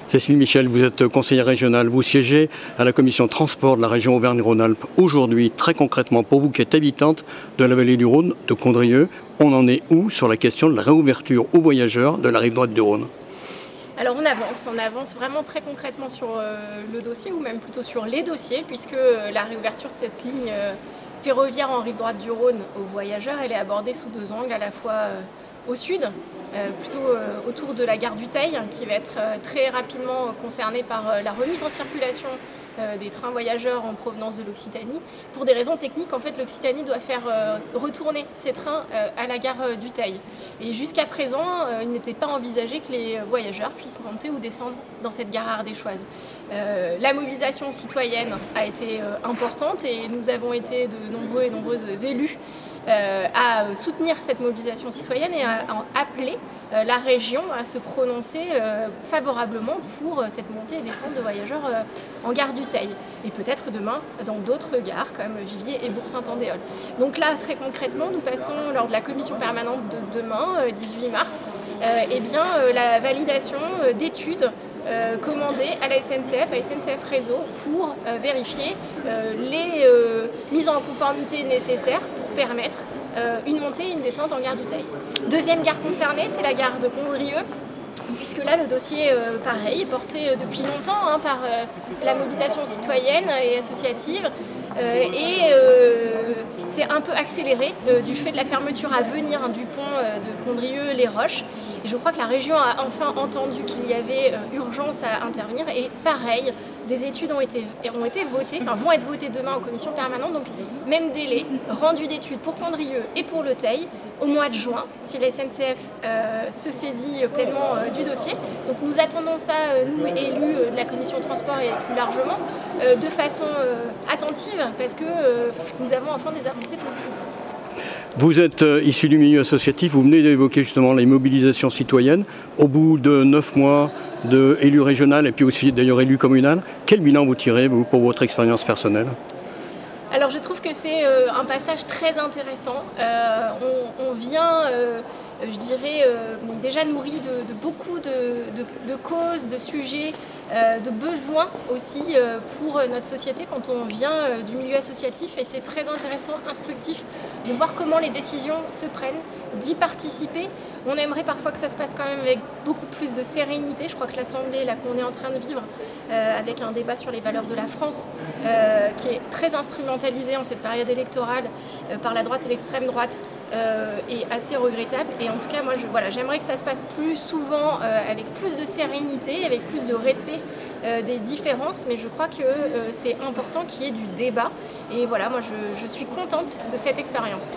Cécile Michel, vous êtes conseillère régionale, vous siégez à la commission transport de la région Auvergne-Rhône-Alpes. Aujourd'hui, très concrètement, pour vous qui êtes habitante de la vallée du Rhône, de Condrieu, on en est où sur la question de la réouverture aux voyageurs de la rive droite du Rhône? Alors on avance vraiment très concrètement sur le dossier, ou même plutôt sur les dossiers, puisque la réouverture de cette ligne ferroviaire en rive droite du Rhône aux voyageurs, elle est abordée sous deux angles, à la fois au sud, plutôt autour de la gare du Teil, qui va être très rapidement concernée par la remise en circulation des trains voyageurs en provenance de l'Occitanie. Pour des raisons techniques, en fait, l'Occitanie doit faire retourner ses trains à la gare du Teil. Et jusqu'à présent, il n'était pas envisagé que les voyageurs puissent monter ou descendre dans cette gare ardéchoise. La mobilisation citoyenne a été importante, et nous avons été de nombreux et nombreuses élus à soutenir cette mobilisation citoyenne et à appeler la région à se prononcer favorablement pour cette montée et descente de voyageurs en gare du Teil, et peut-être demain dans d'autres gares comme Viviers et Bourg-Saint-Andéol. Donc là, très concrètement, nous passons lors de la commission permanente de demain, 18 mars, la validation d'études commandées à la SNCF, à SNCF Réseau, pour vérifier les mises en conformité nécessaires pour permettre une montée et une descente en gare du Teil. Deuxième gare concernée, c'est la gare de Condrieu, puisque là, le dossier, pareil, est porté depuis longtemps par la mobilisation citoyenne et associative, c'est un peu accéléré du fait de la fermeture à venir du pont de Condrieu-les-Roches. Et je crois que la région a enfin entendu qu'il y avait urgence à intervenir, et pareil, des études vont être votées demain en commission permanente, donc même délai, rendu d'études pour Condrieu et pour le Teil au mois de juin, si la SNCF se saisit pleinement du dossier. Donc nous attendons ça, nous élus de la commission transport et plus largement, de façon attentive, parce que nous avons enfin des avancées possibles. Vous êtes issu du milieu associatif, vous venez d'évoquer justement les mobilisations citoyennes. Au bout de 9 mois d'élu régional et puis aussi d'ailleurs élu communal, quel bilan vous tirez, vous, pour votre expérience personnelle? Alors je trouve que c'est un passage très intéressant. On vient, je dirais, déjà nourri de beaucoup de causes, de sujets, de besoins aussi pour notre société quand on vient du milieu associatif, et c'est très intéressant, instructif de voir comment les décisions se prennent, d'y participer. On aimerait parfois que ça se passe quand même avec beaucoup plus de sérénité. Je crois que l'Assemblée, là, qu'on est en train de vivre, avec un débat sur les valeurs de la France, qui est très instrumentalisé en cette période électorale par la droite et l'extrême droite, est assez regrettable. Et en tout cas, moi, j'aimerais que ça se passe plus souvent avec plus de sérénité, avec plus de respect des différences, mais je crois que c'est important qu'il y ait du débat. Et voilà, moi, je suis contente de cette expérience.